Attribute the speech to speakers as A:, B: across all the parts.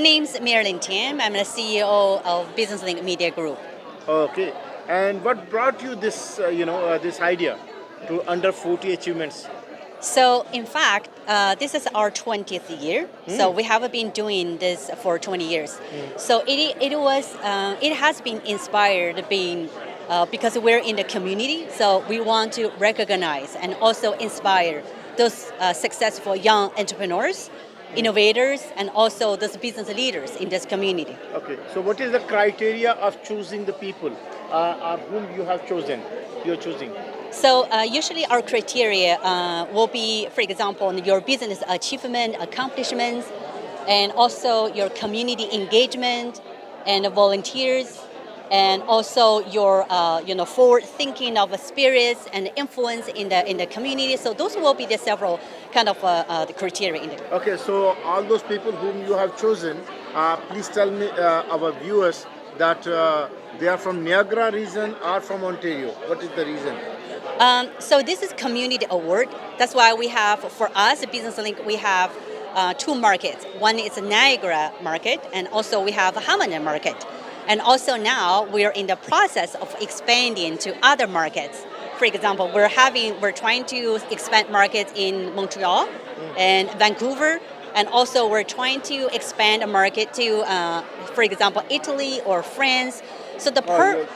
A: name's Marilyn Tim. I'm the CEO of Business Link Media Group.
B: Okay. And what brought you this, this idea to under 40 achievements?
A: So, in fact, this is our 20th year. So we have been doing this for 20 years. So it has been inspired being because we're in the community. So we want to recognize and also inspire those successful young entrepreneurs, innovators, and also those business leaders in this community.
B: Okay. So what is the criteria of choosing the people or whom you have chosen? You're choosing.
A: So usually our criteria will be, for example, your business achievement, accomplishments, and also your community engagement and volunteers, and also your forward thinking of spirits and influence in the community. So those will be the several kind of the criteria in there.
B: Okay. So all those people whom you have chosen, please tell me, our viewers, that they are from Niagara region or from Ontario. What is the reason?
A: So this is community award. That's why we have, for us, Business Link, we have two markets. One is Niagara market, and also we have Hamilton market. And also now we're in the process of expanding to other markets. For example, we're trying to expand markets in Montreal and Vancouver, and also we're trying to expand a market to, for example, Italy or France. So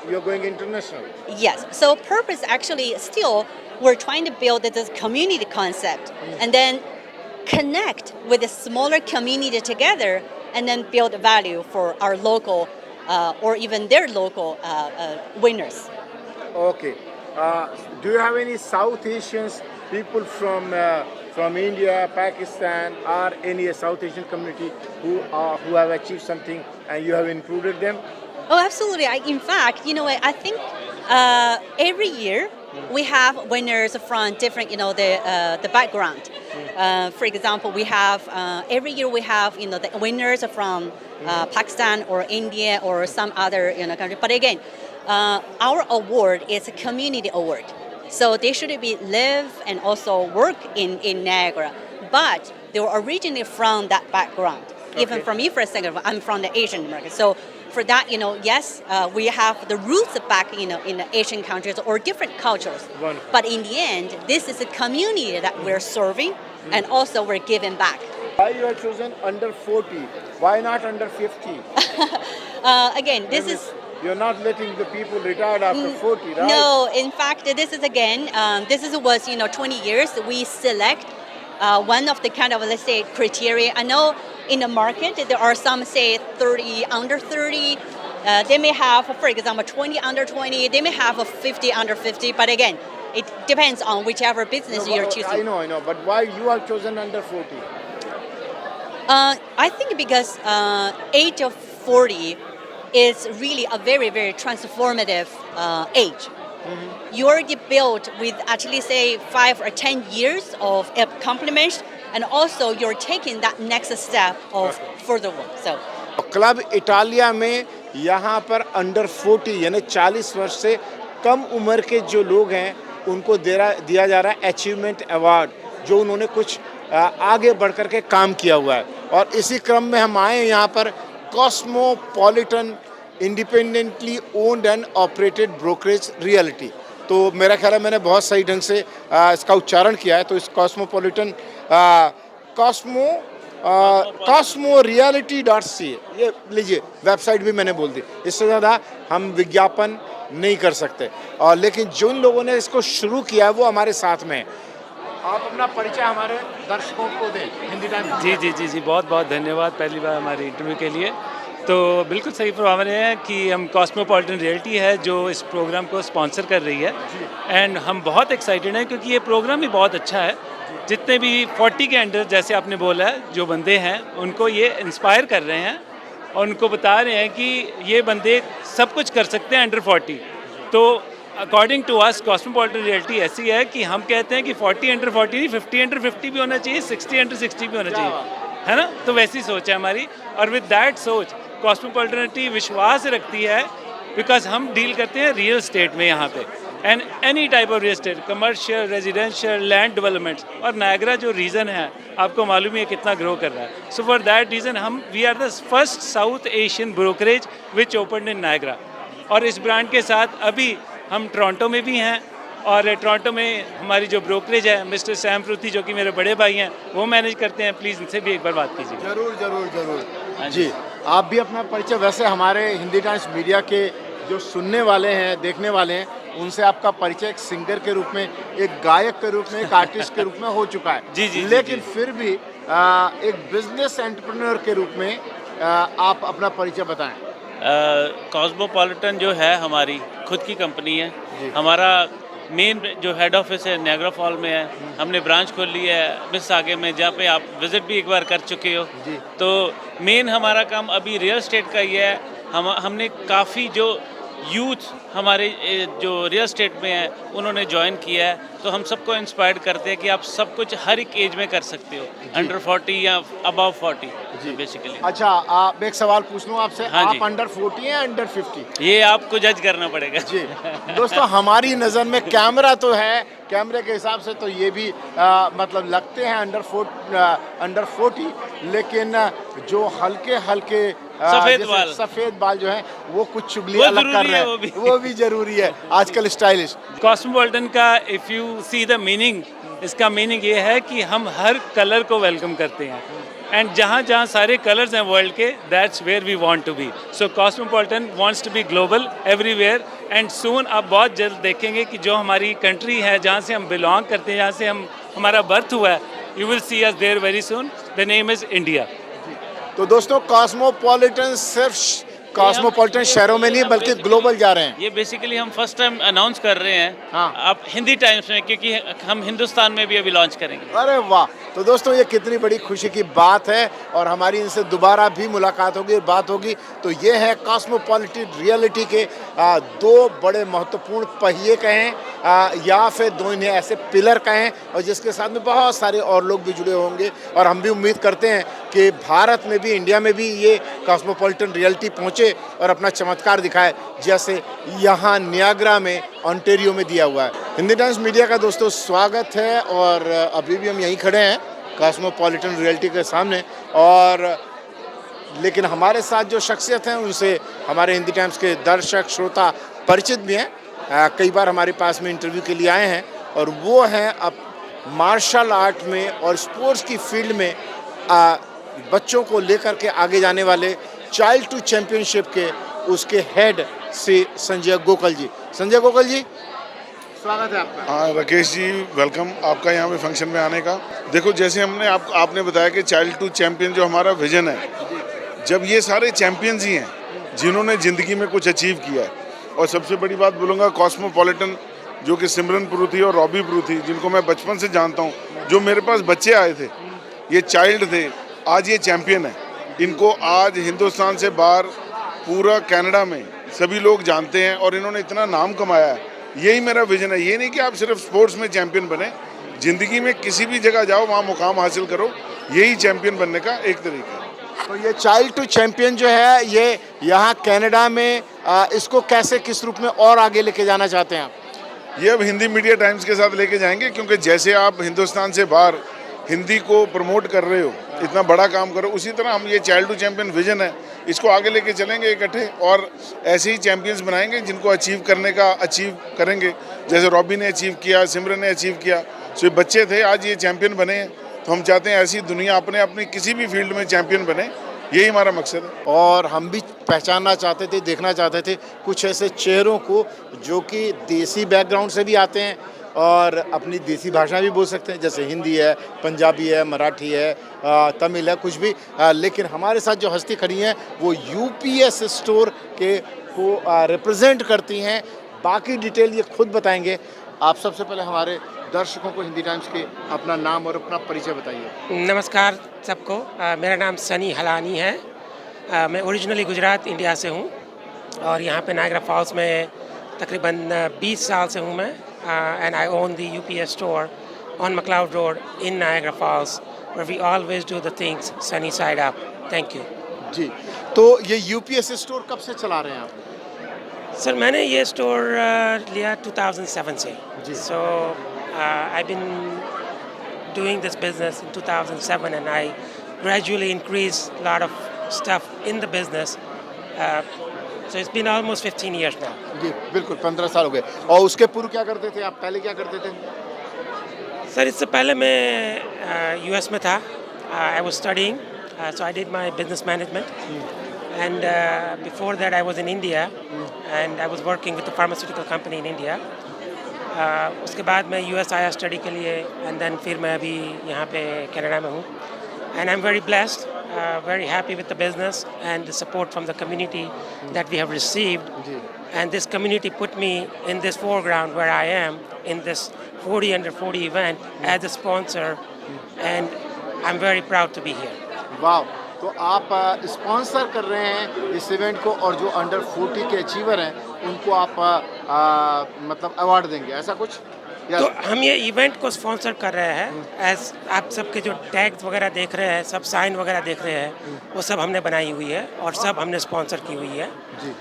B: You're going international.
A: Yes. So purpose actually still we're trying to build this community concept and then connect with a smaller community together and then build value for our local or even their local winners.
B: Okay. Do you have any South Asians, people from India, Pakistan, or any South Asian community who have achieved something and you have included them?
A: Oh, absolutely. In fact, you know what? I think every year we have winners from different, the background. For example, we have every year we have, the winners from Pakistan or India or some other, country. But again, our award is a community award, so they should be live and also work in Niagara. But they were originally from that background. Even
B: Okay.
A: for me, for a second, I'm from the Asian market. So for that, yes, we have the roots back, in the Asian countries or different cultures.
B: Wonderful.
A: But in the end, this is a community that we're serving, and also we're giving back.
B: Why you have chosen under 40? Why not under 50?
A: Again, this is.
B: You're not letting the people retire after 40, right?
A: No, in fact, this is again, was 20 years. We select one of the kind of, let's say, criteria. I know in the market there are some say 30 under 30. They may have, for example, 20 under 20. They may have a 50 under 50. But again, it depends on whichever business
B: No,
A: you're
B: but
A: choosing.
B: I know. But why you have chosen under 40?
A: I think because age of 40 is really a very, very transformative age. You already built with actually say 5 or 10 years of accomplishments, and also you're taking that next step of further work. So
B: club Italia में यहाँ पर under 40 यानी 40 वर्ष से कम उम्र के जो लोग हैं उनको दिया जा रहा है अचीवमेंट अवार्ड, जो उन्होंने कुछ आगे बढ़ कर के काम किया हुआ है। और इसी क्रम में हम आए यहाँ पर cosmopolitan independently owned and operated brokerage reality. तो मेरा ख्याल है मैंने बहुत सही ढंग से इसका उच्चारण किया है। तो इस कॉस्मोपॉलिटन cosmoreality.ca ये लीजिए, वेबसाइट भी मैंने बोल दी। इससे ज़्यादा हम विज्ञापन नहीं कर सकते, और लेकिन जिन लोगों ने इसको शुरू किया है वो हमारे साथ में हैं। आप अपना परिचय हमारे दर्शकों को दें हिंदी टाइम।
C: जी, बहुत बहुत धन्यवाद पहली बार हमारे इंटरव्यू के लिए। तो बिल्कुल सही प्रोग्राम है कि हम कॉस्मोपॉलिटन रियलिटी है जो इस प्रोग्राम को स्पॉन्सर कर रही है, एंड हम बहुत एक्साइटेड हैं क्योंकि ये प्रोग्राम भी बहुत अच्छा है। जितने भी 40 के अंडर, जैसे आपने बोला है, जो बंदे हैं उनको ये इंस्पायर कर रहे हैं और उनको बता रहे हैं कि ये बंदे सब कुछ कर सकते हैं अंडर 40। तो according to us cosmopolitan reality ऐसी है कि हम कहते हैं कि 40 अंडर 40 नहीं, 50 अंडर 50 भी होना चाहिए, 60 अंडर 60 भी होना चाहिए, है ना। तो वैसी सोच है हमारी, और विद दैट सोच कॉस्मोपॉलिटनिटी विश्वास रखती है, बिकॉज हम डील करते हैं रियल स्टेट में यहाँ पे। And any type of real estate, commercial, residential, land developments. और नायग्रा जो रीजन है आपको मालूम ही है कितना ग्रो कर रहा है। सो फॉर दैट रीजन हम we are the first South Asian brokerage which open in Niagara. और इस ब्रांड के साथ अभी हम टोरंटो में भी हैं, और टोरंटो में हमारी जो ब्रोकरेज है मिस्टर सैम पृथ्वी जो कि मेरे बड़े भाई हैं वो मैनेज करते हैं। प्लीज़ इनसे भी एक बार बात कीजिए।
B: जरूर जरूर जरूर जी, आप भी अपना परिचय, वैसे हमारे हिंदी टाइम्स मीडिया के जो सुनने वाले हैं, देखने वाले हैं, उनसे आपका परिचय एक सिंगर के रूप में, एक गायक के रूप में, एक आर्टिस्ट के रूप में हो चुका है।
C: जी,
B: लेकिन फिर भी एक बिजनेस एंटरप्रेन्योर के रूप में आप अपना परिचय बताएं।
D: कॉस्मोपॉलिटन जो है हमारी खुद की कंपनी है। हमारा मेन जो हेड ऑफिस है नायग्रा फॉल में है। हमने ब्रांच खोल ली है मिसिसागा में, जहाँ पे आप विजिट भी एक बार कर चुके हो। तो मेन हमारा काम अभी रियल एस्टेट का ही है। हमने काफ़ी जो यूथ हमारे जो रियल एस्टेट में है उन्होंने ज्वाइन किया है, तो हम सबको इंस्पायर्ड करते हैं कि आप सब कुछ हर एक एज में कर सकते हो, अंडर 40 या अबव 40 जी बेसिकली।
B: अच्छा, आप एक सवाल पूछ लूँ आपसे,
D: हाँ
B: आप
D: जी।
B: अंडर 40 हैं अंडर 50?
D: ये आपको जज करना पड़ेगा
B: जी दोस्तों, हमारी नज़र में कैमरा तो है, कैमरे के हिसाब से तो ये भी मतलब लगते हैं अंडर 40, लेकिन जो हल्के हल्के सफ़ेद बाल जो है वो कुछ चुगली अलग कर रहे हैं, वो भी जरूरी है आजकल स्टाइलिश।
C: कॉस्मोपॉलिटन का if you see the meaning, इसका मीनिंग ये है कि हम हर कलर को वेलकम करते हैं, एंड जहाँ जहाँ सारे कलर्स हैं वर्ल्ड के, that's where we want to be. So cosmopolitan wants to be global everywhere, and soon आप बहुत जल्द देखेंगे कि जो हमारी कंट्री है, जहाँ से हम बिलोंग करते हैं, जहाँ से हमारा बर्थ हुआ है, you will see us there very soon. The name is India.
B: तो दोस्तों, कॉस्मोपॉलिटन सिर्फ कॉस्मोपॉलिटन शहरों में नहीं बल्कि ग्लोबल जा रहे हैं।
D: ये बेसिकली हम फर्स्ट टाइम अनाउंस कर रहे हैं
B: हाँ।
D: आप हिंदी टाइम्स में, क्योंकि हम हिंदुस्तान में भी अभी लॉन्च करेंगे।
B: अरे वाह, तो दोस्तों ये कितनी बड़ी खुशी की बात है, और हमारी इनसे दोबारा भी मुलाकात होगी, बात होगी। तो ये है कॉस्मोपॉलिटन रियलिटी के दो बड़े महत्वपूर्ण पहिए कहें या फिर दो इन्हें ऐसे पिलर कहें, और जिसके साथ में बहुत सारे और लोग भी जुड़े होंगे, और हम भी उम्मीद करते हैं कि भारत में भी, इंडिया में भी ये कॉस्मोपॉलिटन रियलिटी पहुँचे और अपना चमत्कार दिखाए, जैसे यहाँ नियाग्रा में, ओंटारियो में दिया हुआ है। हिंदी टाइम्स मीडिया का दोस्तों स्वागत है, और अभी भी हम यहीं खड़े हैं कॉस्मोपॉलिटन रियलिटी के सामने, और लेकिन हमारे साथ जो शख्सियत हैं उनसे हमारे हिंदी टाइम्स के दर्शक श्रोता परिचित भी हैं, कई बार हमारे पास में इंटरव्यू के लिए आए हैं, और वो हैं अब मार्शल आर्ट में और स्पोर्ट्स की फील्ड में बच्चों को लेकर के आगे जाने वाले चाइल्ड टू चैंपियनशिप के उसके हेड से संजय गोकल जी। संजय गोकल जी, स्वागत है आपका।
E: हाँ राकेश जी, वेलकम आपका यहाँ पे फंक्शन में आने का। देखो, जैसे आपने बताया कि चाइल्ड टू चैंपियन जो हमारा विजन है, जब ये सारे चैंपियंस ही हैं जिन्होंने ज़िंदगी में कुछ अचीव किया है, और सबसे बड़ी बात बोलूँगा कॉस्मोपॉलिटन जो कि सिमरन पृथ्वी और रॉबी पृथ्वी, जिनको मैं बचपन से जानता हूँ, जो मेरे पास बच्चे आए थे, ये चाइल्ड थे, आज ये चैंपियन है। इनको आज हिंदुस्तान से बाहर पूरा कनाडा में सभी लोग जानते हैं, और इन्होंने इतना नाम कमाया है। यही मेरा विजन है। ये नहीं कि आप सिर्फ स्पोर्ट्स में चैंपियन बने, ज़िंदगी में किसी भी जगह जाओ, वहाँ मुकाम हासिल करो, यही चैंपियन बनने का एक तरीका है।
B: तो ये चाइल्ड टू चैंपियन जो है, ये यहाँ कनाडा में इसको कैसे, किस रूप में और आगे लेके जाना चाहते हैं आप?
E: ये अब हिंदी मीडिया टाइम्स के साथ लेके जाएंगे, क्योंकि जैसे आप हिंदुस्तान से बाहर हिंदी को प्रमोट कर रहे हो, इतना बड़ा काम करो, उसी तरह हम ये चाइल्ड टू चैंपियन विजन है, इसको आगे लेके चलेंगे इकट्ठे, और ऐसे ही चैंपियंस बनाएंगे जिनको अचीव करेंगे। जैसे रॉबी ने अचीव किया, सिमरन ने अचीव किया, तो ये बच्चे थे, आज ये चैंपियन बने हैं। तो हम चाहते हैं ऐसी दुनिया अपनी किसी भी फील्ड में चैंपियन बने, यही हमारा मकसद है।
B: और हम भी पहचानना चाहते थे, देखना चाहते थे कुछ ऐसे चेहरों को जो कि देसी बैकग्राउंड से भी आते हैं और अपनी देसी भाषा भी बोल सकते हैं, जैसे हिंदी है, पंजाबी है, मराठी है, तमिल है, कुछ भी। लेकिन हमारे साथ जो हस्ती खड़ी हैं वो यूपीएस स्टोर के को रिप्रेजेंट करती हैं। बाकी डिटेल ये खुद बताएंगे। आप सबसे पहले हमारे दर्शकों को हिंदी टाइम्स के अपना नाम और अपना परिचय बताइए।
F: नमस्कार सबको, मेरा नाम सनी हलानी है। मैं ओरिजिनली गुजरात इंडिया से हूँ, और यहाँ पे नायग्रा फॉल्स में तकरीबन 20 साल से हूँ मैं। And I own the UPS store on McLeod road in Niagara false, where we always do the things sunny side up. Thank you.
B: जी, तो ये यूपीएस स्टोर कब से चला रहे हैं आप?
F: सर मैंने ये स्टोर लिया 2007 से. So I've been doing this business in 2007 and I gradually increased a lot of stuff in the business. So it's been almost 15 years now.
B: जी बिल्कुल 15 साल हो गए. और उसके पूर्व क्या करते थे आप? पहले क्या करते थे?
F: सर इससे पहले मैं यूएस में था. I was studying, so I did my business management. And before that I was in India and I was working with a pharmaceutical company in India. उसके बाद मैं यूएस आया स्टडी के लिए and then फिर मैं अभी यहाँ पे कनाडा में हूँ. And I'm very blessed, very happy with the business and the support from the community that we have received. And this community put me in this foreground where I am in this 40 under 40 event as a sponsor and I'm very proud to be here.
B: वाह. तो आप sponsor कर रहे हैं इस event को और जो अंडर 40 के अचीवर हैं उनको आप मतलब अवार्ड देंगे, ऐसा कुछ?
F: तो हम ये इवेंट को स्पॉन्सर कर रहे हैं. एज आप सबके जो टैग्स वगैरह देख रहे हैं, सब साइन वगैरह देख रहे हैं, वो सब हमने बनाई हुई है और सब हमने स्पॉन्सर की हुई है.
B: जी.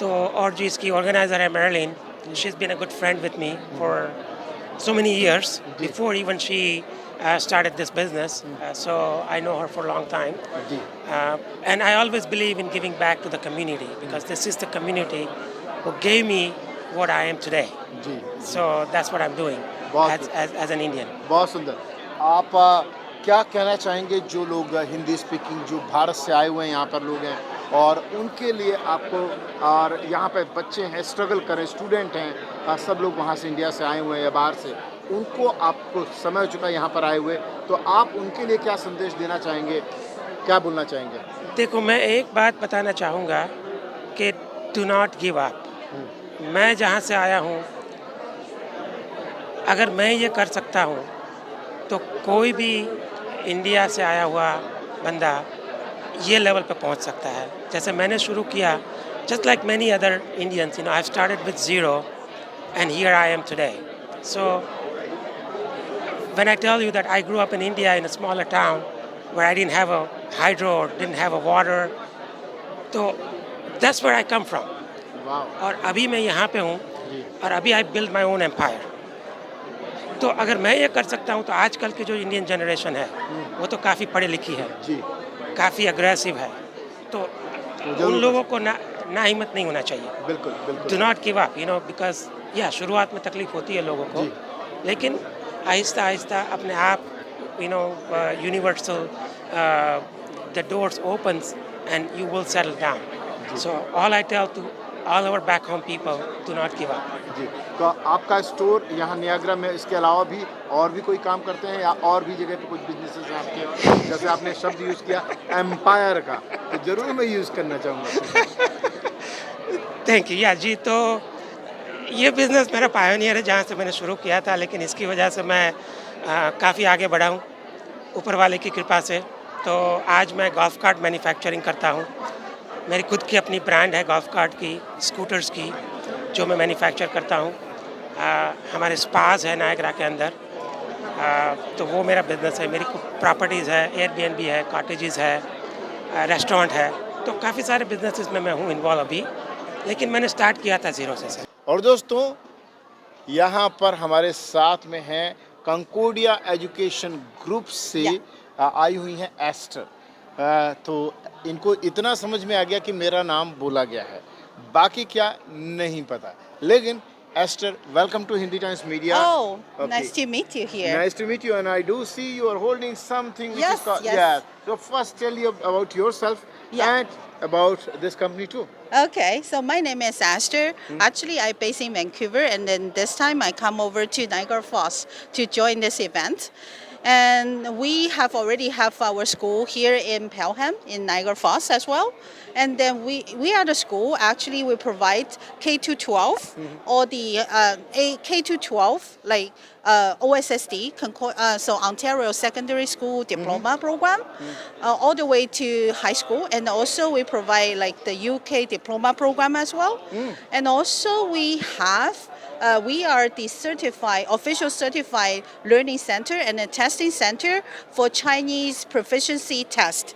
F: तो और जो इसकी ऑर्गेनाइजर है Marilyn, she is been a good friend with me for so many years before even she started this business. So I know her for a long time. And I always believe in giving back to the community because this is the community who gave me what I am today. So that's what I'm doing as an Indian.
B: बहुत सुंदर. आप क्या कहना चाहेंगे जो लोग Hindi speaking जो भारत से आए हुए हैं यहाँ पर लोग हैं और उनके लिए आपको, और यहाँ पे बच्चे हैं स्ट्रगल कर रहे हैं, स्टूडेंट हैं, सब लोग वहाँ से इंडिया से आए हुए हैं या बाहर से, उनको आपको समय हो चुका है यहाँ पर आए हुए, तो आप उनके लिए क्या संदेश देना चाहेंगे, क्या बोलना चाहेंगे?
F: देखो मैं एक बात बताना चाहूँगा कि डू नॉट गिव अप. मैं जहाँ से आया हूँ, अगर मैं ये कर सकता हूँ तो कोई भी इंडिया से आया हुआ बंदा ये लेवल पे पहुंच सकता है. जैसे मैंने शुरू किया, just like many other Indians, you know, I've started with zero and here I am today. So when I tell you that I grew up in India in a smaller town where I didn't have a hydro or didn't have a water, so that's where I come from.
B: Wow.
F: और अभी मैं यहाँ पे हूँ और अभी I built my own empire. तो अगर मैं ये कर सकता हूँ तो आजकल की जो इंडियन जनरेशन है वो तो काफ़ी पढ़ी लिखी है, काफ़ी अग्रेसिव है, तो उन लोगों को ना हिम्मत नहीं होना चाहिए.
B: बिल्कुल बिल्कुल.
F: Do not give up, you know, because या शुरुआत में तकलीफ होती है लोगों को, लेकिन आहिस्ता आहिस्ता अपने आप, you know, universal the doors opens and you will settle down. So all I tell to all our back home people, do not give up.
B: जी. तो आपका स्टोर यहाँ नियाग्रा में, इसके अलावा भी और भी कोई काम करते हैं या और भी जगह पे कुछ बिजनेसेस हैं आपके? जैसे आपने शब्द यूज़ किया एम्पायर का, तो ज़रूर मैं यूज़ करना चाहूँगा.
F: Thank you. या जी, तो ये बिज़नेस मेरा पायोनियर है जहाँ से मैंने शुरू किया था, लेकिन इसकी वजह से मैं काफ़ी आगे बढ़ा हूँ ऊपर वाले की कृपा से. तो आज मैं गोल्फ कार्ट मैन्युफैक्चरिंग करता हूँ. मेरी खुद की अपनी ब्रांड है गोल्फ कार्ट की, स्कूटर्स की, जो मैं मैन्युफैक्चर करता हूँ. हमारे स्पाज है नायग्रा के अंदर, तो वो मेरा बिज़नेस है. मेरी प्रॉपर्टीज़ है, एयरबीएनबी है, कॉटेजेस है, रेस्टोरेंट है, तो काफ़ी सारे बिजनेसेस में मैं हूँ इन्वॉल्व अभी, लेकिन मैंने स्टार्ट किया था ज़ीरो से.
B: और दोस्तों यहाँ पर हमारे साथ में हैं कंकोडिया एजुकेशन ग्रुप से आई हुई हैं एस्टर. तो इनको इतना समझ में आ गया कि मेरा नाम बोला गया है, बाकी क्या नहीं पता. लेकिन Esther, welcome to Hindi Times Media.
G: Oh,
B: okay.
G: Nice to meet you here.
B: Nice to meet you, and I do see you are holding something. Which
G: Yes,
B: is called,
G: yes.
B: Yeah. So first, tell you about yourself and about this company too.
G: Okay, so my name is Esther. Actually, I'm based in Vancouver, and then this time I come over to Niagara Falls to join this event. And we have already have our school here in Pelham in Niagara Falls as well. And then we are the school. Actually, we provide K to 12 or the K to 12 like OSSD, so Ontario Secondary School Diploma Program, all the way to high school. And also we provide like the UK Diploma Program as well. And also we have. We are the official certified learning center and a testing center for Chinese proficiency test.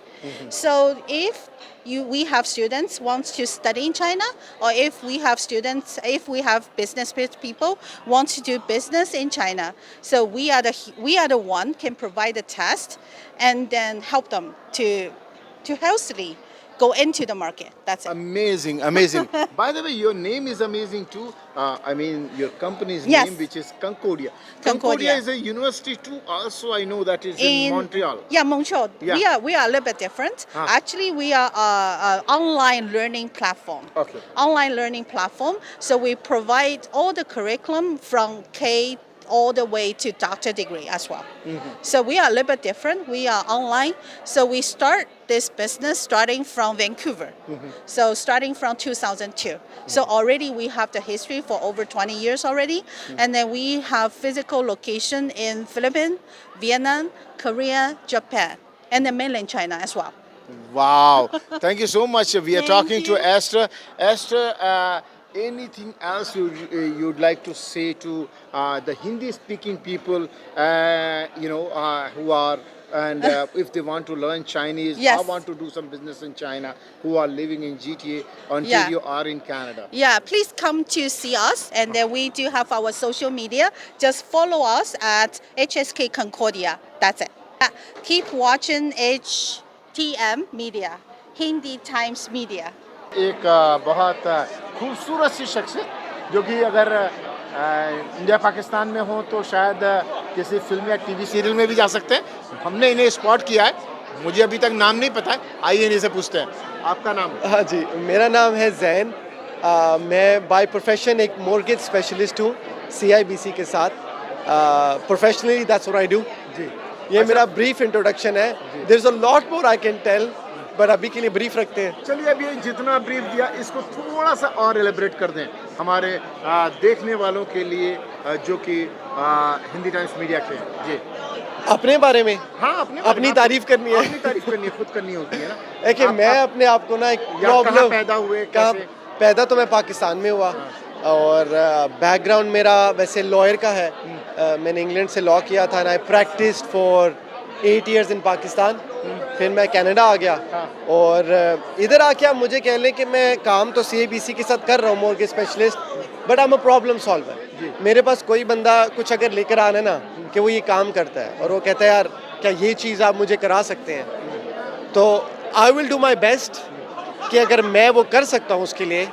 G: So if we have students wants to study in China, or if we have business people want to do business in China. So we are the one can provide the test and then help them to healthily go into the market. That's it.
B: Amazing, amazing. By the way, your name is amazing too. I mean, your company's
G: Yes.
B: name, which is Concordia.
G: Concordia.
B: is a university too. Also, I know that is in Montreal.
G: Yeah, Montreal.
B: Yeah.
G: We are a little bit different.
B: Ah.
G: Actually, we are a online learning platform.
B: Okay.
G: Online learning platform. So we provide all the curriculum from K all the way to doctor degree as well. So we are a little bit different. We are online. So we start this business starting from Vancouver. So starting from 2002. So already we have the history for over 20 years already. And then we have physical location in Philippines, Vietnam, Korea, Japan, and then mainland China as well.
B: Wow. Thank you so much. We are
G: Thank
B: talking to
G: you.
B: Esther. Esther, anything else you'd like to say to the Hindi-speaking people, who are, and if they want to learn Chinese,
G: Yes.
B: or want to do some business in China, who are living in GTA, Ontario, or in Canada?
G: Yeah, please come to see us. And then we do have our social media. Just follow us at HSK Concordia. That's it. Keep watching HTM Media, Hindi Times Media.
B: एक बहुत खूबसूरत सी शख्सियत जो कि अगर India Pakistan में हो तो शायद किसी फिल्म या टीवी सीरियल में भी जा सकते हैं। हमने इन्हें स्पॉट किया है, मुझे अभी तक नाम नहीं पता है, आइए इन्हीं से पूछते हैं। आपका नाम?
H: हाँ जी, मेरा नाम है जैन। मैं बाय प्रोफेशन एक मॉर्गेज स्पेशलिस्ट हूँ CIBC के साथ। Professionally that's what I do.
B: जी,
H: ये मेरा ब्रीफ इंट्रोडक्शन है। There is a lot more I can tell, but अभी के लिए ब्रीफ रखते हैं।
B: चलिए अभी जितना ब्रीफ दिया इसको थोड़ा सा और एलिब्रेट कर दें हमारे देखने वालों के लिए जो कि हिंदी टाइम्स मीडिया के हैं। जी,
H: अपने बारे में
B: हाँ,
H: अपनी तारीफ करनी है।
B: अपनी तारीफ करनी है, खुद करनी होती है ना।
H: देखिए, मैं अपने आप को ना एक
B: कहाँ
H: प्रॉब्लम
B: पैदा हुए,
H: कहाँ
B: कैसे?
H: पैदा तो मैं पाकिस्तान में हुआ और बैकग्राउंड मेरा वैसे लॉयर का है। मैंने इंग्लैंड से लॉ किया था, आई प्रैक्टिस्ड फॉर 8 years इन पाकिस्तान। फिर मैं कनाडा आ गया और इधर आके आप मुझे कह लें कि मैं काम तो CIBC के साथ कर रहा हूँ mortgage specialist, but I am a problem solver. मेरे पास कोई बंदा कुछ अगर लेकर आना ना कि वो ये काम करता है और वो कहता है यार क्या ये चीज़ आप मुझे करा सकते हैं, तो I will do my best कि अगर मैं वो कर सकता हूँ उसके लिए,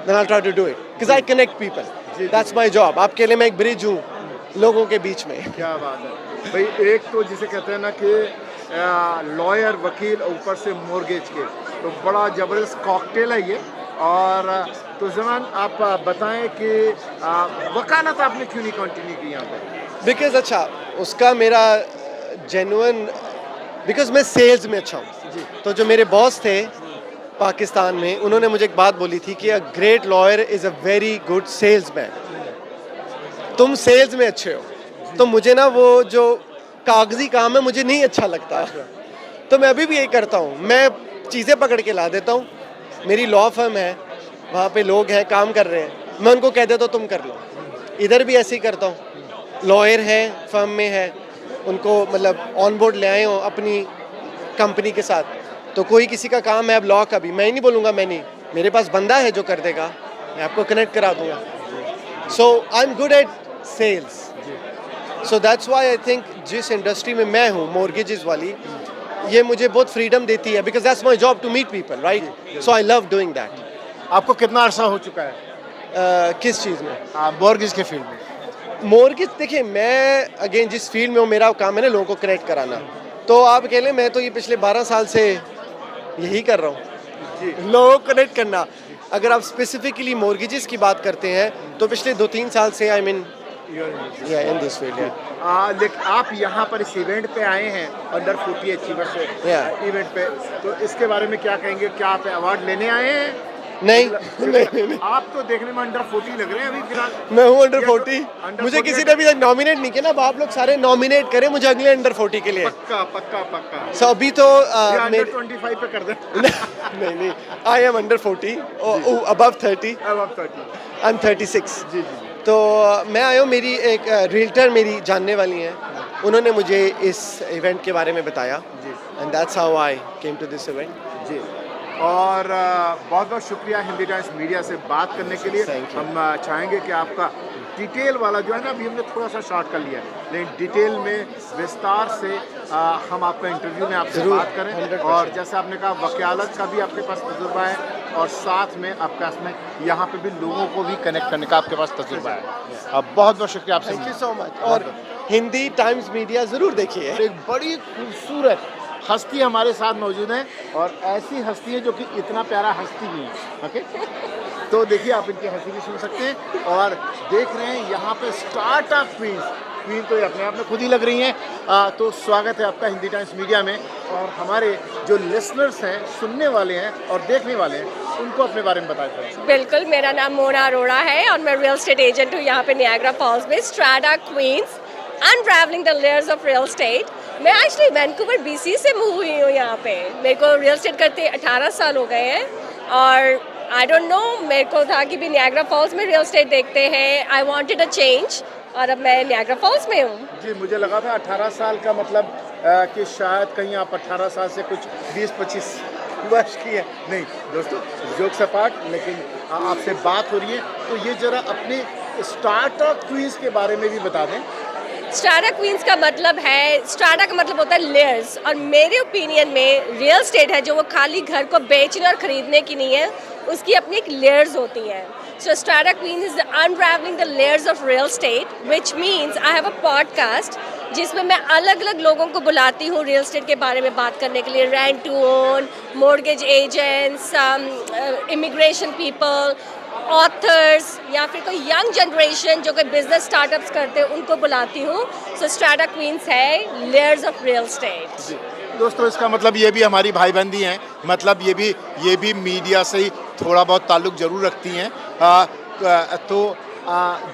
H: then I'll try to do it because I connect people. That's my job. आपके लिए मैं एक ब्रिज हूँ लोगों के बीच में।
B: क्या बात है भाई, एक तो जिसे कहते हैं ना कि लॉयर, वकील, ऊपर से मॉर्गेज के, तो बड़ा ज़बरदस्त कॉकटेल है ये। और तो जमान आप बताएं कि वकालत आपने क्यों नहीं कंटिन्यू की यहाँ पर?
H: बिकॉज अच्छा उसका मेरा जेन्युइन, बिकॉज मैं सेल्स में अच्छा हूँ। तो जो मेरे बॉस थे पाकिस्तान में, उन्होंने मुझे एक बात बोली थी कि a great lawyer is a very good salesman. तुम सेल्स में अच्छे हो, तो मुझे ना वो जो कागजी काम है मुझे नहीं अच्छा लगता, तो मैं अभी भी यही करता हूँ, मैं चीज़ें पकड़ के ला देता हूँ। मेरी लॉ फर्म है, वहाँ पे लोग हैं काम कर रहे हैं, मैं उनको कह देता हूँ तुम कर लो। इधर भी ऐसे ही करता हूँ, लॉयर हैं फर्म में है, उनको मतलब ऑन बोर्ड ले आए हो अपनी कंपनी के साथ, तो कोई किसी का काम है अब लॉ का भी, मैं ही नहीं बोलूँगा मैं नहीं, मेरे पास बंदा है जो कर देगा, मैं आपको कनेक्ट करा दूँगा। So I am good at sales, so that's why I think जिस इंडस्ट्री में मैं हूँ मॉर्गेजेस वाली, ये मुझे बहुत फ्रीडम देती है, because that's my job to meet people, right? So I love doing that.
B: आपको कितना अरसा हो चुका है
H: किस चीज़ में?
B: मॉर्गेज के फील्ड में?
H: मॉर्गेज देखिए, मैं अगेन जिस फील्ड में हूँ मेरा काम है ना लोगों को कनेक्ट कराना, तो आप कह लें मैं तो ये पिछले 12 साल से यही कर रहा हूँ, लोगों को कनेक्ट करना। अगर आप स्पेसिफिकली मॉर्गेजेस की बात करते हैं तो पिछले 2-3 साल से I mean in this field.
B: लेकिन आप यहाँ पर इस इवेंट पे आए हैं, अंडर 40 अचीवर्स इवेंट पे, तो इसके बारे में क्या कहेंगे? क्या आप अवार्ड लेने आए हैं?
H: नहीं,
B: आप तो देखने में अंडर 40 लग रहे हैं अभी फिलहाल।
H: मैं हूँ अंडर 40।
B: Under
H: मुझे
B: 40
H: किसी ने अभी तक नॉमिनेट नहीं किया ना, अब आप लोग सारे नॉमिनेट करें मुझे अगले अंडर 40 के लिए।
B: पक्का पक्का पक्का।
H: सो अभी तो
B: अंडर 25 पे कर दें।
H: नहीं, I am under 40, above 30, I am 36।
B: जी।
H: तो मैं आया हूँ, मेरी एक रियल्टर मेरी जानने वाली हैं, उन्होंने मुझे इस इवेंट के बारे में बताया, and that's how I came to this event.
B: जी, और बहुत बहुत शुक्रिया हिंदी टाइम्स मीडिया से बात करने के लिए। हम चाहेंगे कि आपका डिटेल वाला जो है ना, अभी हमने थोड़ा सा शॉर्ट कर लिया है, लेकिन डिटेल में विस्तार से हम आपका इंटरव्यू में आपसे बात करें।
H: 100%।
B: और जैसे आपने कहा वकालत का भी आपके पास तजुर्बा है और साथ में आपके पास में यहाँ पे भी लोगों को भी कनेक्ट करने का आपके पास तजुर्बा है। बहुत बहुत शुक्रिया आपसे।
H: Thank you so much. और हिंदी टाइम्स मीडिया ज़रूर देखिए।
B: एक बड़ी खूबसूरत हस्ती हमारे साथ मौजूद है और ऐसी हस्ती है जो कि इतना प्यारा हस्ती भी है। ओके, तो देखिए आप इनकी हंसी भी सुन सकते हैं और देख रहे हैं यहाँ पे स्टार्टअप क्वीन तो ये अपने आप में खुद ही लग रही हैं। तो स्वागत है आपका हिंदी टाइम्स मीडिया में। और हमारे जो लिसनर्स हैं, सुनने वाले हैं और देखने वाले हैं, उनको अपने बारे में बताएं।
I: बिल्कुल, मेरा नाम मोना अरोड़ा है और मैं रियल एस्टेट एजेंट हूँ यहाँ पे नियाग्रा फॉल्स में। Strata queens, unraveling the layers of real estate. मैं एक्चुअली वैंकूवर BC से मूव हुई हूँ यहाँ पे। मेरे को रियल एस्टेट करते 18 साल हो गए हैं और आई डोंट नो, मेरे को था कि भी नियाग्रा फॉल्स में रियल एस्टेट देखते हैं। आई वांटेड अ चेंज और अब मैं नियाग्रा फॉल्स में हूँ।
B: जी, मुझे लगा था 18 साल का मतलब कि शायद कहीं आप 18 साल से कुछ 20-25 वर्ष की है। नहीं दोस्तों, जोक्स अपार्ट, लेकिन आपसे बात हो रही है तो ये जरा अपने स्टार्टअप क्वींस के बारे में भी बता दें।
I: स्ट्राटा क्वींस का मतलब है, स्ट्राटा का मतलब होता है लेयर्स, और मेरे ओपिनियन में रियल एस्टेट है जो वो खाली घर को बेचने और ख़रीदने की नहीं है, उसकी अपनी एक लेयर्स होती हैं। So strata queens is unraveling the layers of real estate, which means I have a podcast जिसमें मैं अलग अलग लोगों को बुलाती हूँ रियल एस्टेट के बारे में बात करने के लिए। Rent to own, mortgage agents, immigration people, authors या फिर कोई यंग जनरेशन जो कोई बिजनेस स्टार्टअप्स करते हैं उनको बुलाती हूँ। सो स्ट्राटा क्वींस है लेयर्स ऑफ रियल एस्टेट।
B: दोस्तों, इसका मतलब ये भी हमारी भाई बंदी हैं, मतलब ये भी मीडिया से ही थोड़ा बहुत ताल्लुक़ ज़रूर रखती हैं। तो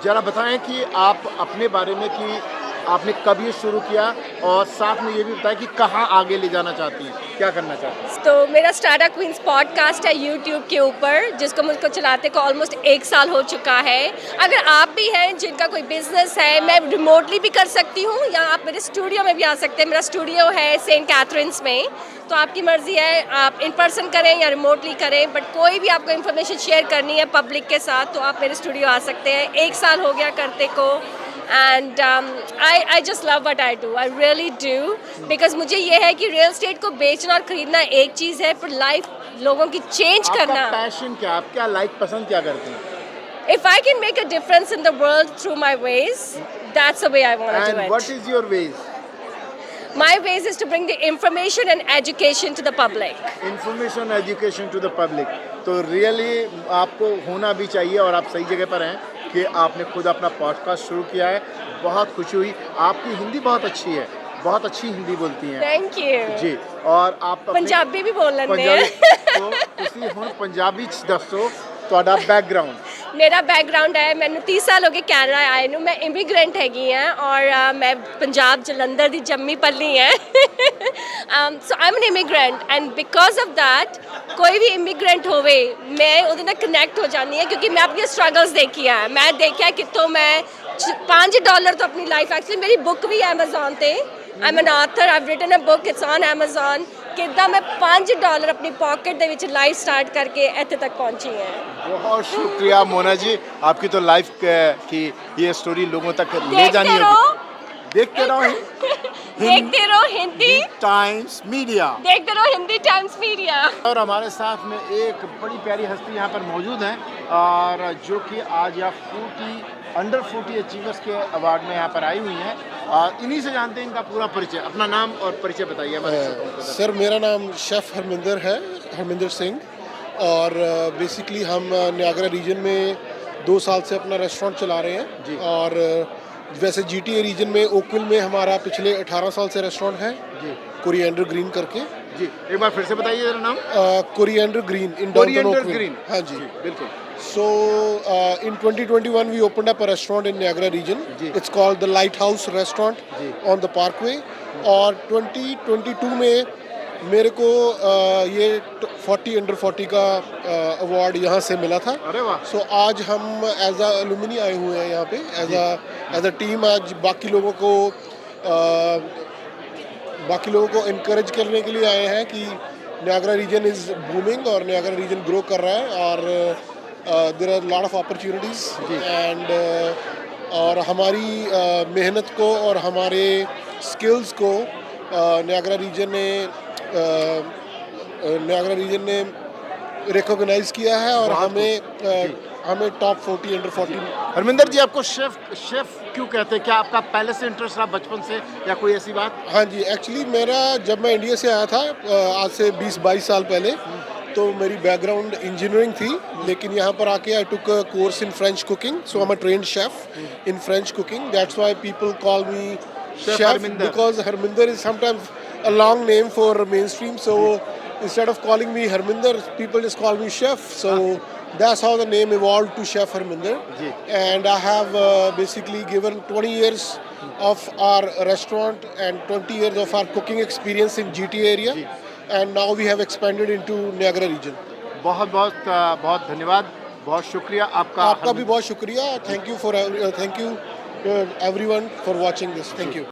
B: ज़रा बताएं कि आप अपने बारे में कि आपने कब ये शुरू किया और साथ में ये भी बताएं कि कहाँ आगे ले जाना चाहती हैं, क्या करना चाहती हैं।
I: तो मेरा स्ट्राटा क्वींस पॉडकास्ट है यूट्यूब के ऊपर, जिसको मुझको चलाते को ऑलमोस्ट 1 साल हो चुका है। अगर आप भी हैं जिनका कोई बिजनेस है, मैं रिमोटली भी कर सकती हूँ या आप मेरे स्टूडियो में भी आ सकते हैं। मेरा स्टूडियो है सेंट कैथरीन्स में, तो आपकी मर्ज़ी है आप इन पर्सन करें या रिमोटली करें, बट कोई भी आपको इन्फॉर्मेशन शेयर करनी है पब्लिक के साथ तो आप मेरे स्टूडियो आ सकते हैं। 1 साल हो गया करते को and I just love what I do. I really do, because मुझे ये है कि रियल एस्टेट को बेचना और खरीदना एक चीज़ है, पर लाइफ लोगों की चेंज करना।
B: आपका पैशन क्या, आप क्या लाइक पसंद क्या करते हैं?
I: If I can make a difference in the world through my ways, that's the way I want to do
B: And
I: it.
B: what is your ways?
I: My ways is to bring the information and education to the public.
B: Information education to the public. तो really आपको होना भी चाहिए और आप सही जगह पर हैं कि आपने खुद अपना पॉडकास्ट शुरू किया है। बहुत खुशी हुई। आपकी हिंदी बहुत अच्छी है, बहुत अच्छी हिंदी बोलती हैं।
I: Thank you.
B: जी, और आप
I: पंजाबी भी बोल लेते
B: पंजाबी
I: हैं।
B: तो ਤੁਸੀਂ ਹੁਣ ਪੰਜਾਬੀ ਚ ਦੱਸੋ ਤੁਹਾਡਾ बैकग्राउंड।
I: मेरा बैकग्राउंड है, मैंने 30 साल हो गए कैनेडा आए नू। मैं इमिग्रेंट हैगी हैं और मैं पंजाब जलंधर दी जम्मी पली है। So I am an immigrant and because of that कोई भी इमिग्रेंट होवे मैं ਉਹਦੇ ਨਾਲ कनैक्ट हो जानी है, क्योंकि मैं अपनी स्ट्रगल्स देखी है। मैं देखा कितों मैं $5 तो अपनी लाइफ, एक्चुअली मेरी बुक भी अमेजोन ते, I am an author, I have written a book, it's on Amazon. कितना मैं $5 अपनी पॉकेट ਦੇ ਵਿੱਚ लाइफ स्टार्ट करके ਇੱਥੇ तक पहुंची है।
B: बहुत शुक्रिया मोना जी, आपकी तो लाइफ की ये स्टोरी लोगों तक ले जानी होगी। देखते रहो
I: देखते रहो हिंदी
B: टाइम्स मीडिया,
I: देखते रहो हिंदी टाइम्स मीडिया।
B: और हमारे साथ में एक बड़ी प्यारी हस्ती यहाँ पर मौजूद हैं और जो कि आज यहाँ अंडर 40 अचीवर्स के अवार्ड में यहाँ पर आई हुई हैं और इन्हीं से जानते हैं इनका पूरा परिचय। अपना नाम और परिचय बताइए हमारे।
J: सर, मेरा नाम शेफ़ हरमिंदर है, हरमिंदर सिंह, और बेसिकली हम नियाग्रा रीजन में 2 साल से अपना रेस्टोरेंट चला रहे हैं। और वैसे GTA रीजन में ओकविल में हमारा पिछले 18 साल से रेस्टोरेंट है जी, कोरिएंडर ग्रीन करके।
B: जी, एक बार फिर से बताइए जरा नाम।
J: Coriander green in downtown Oakville. हाँ जी,
B: बिल्कुल।
J: So in 2021 we opened up a restaurant in Niagara region. It's called the Lighthouse Restaurant on the Parkway. और 2022 में मेरे को ये 40 अंडर 40 का अवार्ड यहाँ से मिला था।
B: अरे वाह।
J: सो आज हम एज अ एलुमिनी आए हुए हैं यहाँ पे एज अ टीम। आज बाकी लोगों को इनकरेज करने के लिए आए हैं कि नियाग्रा रीजन इज़ बूमिंग और नियाग्रा रीजन ग्रो कर रहा है और there are lot of opportunities and और हमारी मेहनत को और हमारे स्किल्स को नियाग्रा रीजन ने रिकॉग्नाइज किया है और हमें टॉप 40 अंडर 40।
B: हरमिंदर जी, आपको शेफ क्यों कहते हैं? क्या आपका पहले से इंटरेस्ट रहा बचपन से या कोई ऐसी बात?
J: हाँ जी, एक्चुअली मेरा जब मैं इंडिया से आया था आज से 20-22 साल पहले, तो मेरी बैकग्राउंड इंजीनियरिंग थी, लेकिन यहाँ पर आके I took a course in French cooking, so I am a trained chef in French cooking. That's why people call me chef because Harminder is sometimes a long name for mainstream, so instead of calling me Harminder, people just call me Chef. So that's how the name evolved to Chef Harminder. And I have basically given 20 years of our restaurant and 20 years of our cooking experience in GTA area. And now we have expanded into Niagara region.
B: बहुत धन्यवाद, बहुत शुक्रिया आपका
J: भी बहुत शुक्रिया. Thank you everyone for watching this. Thank you.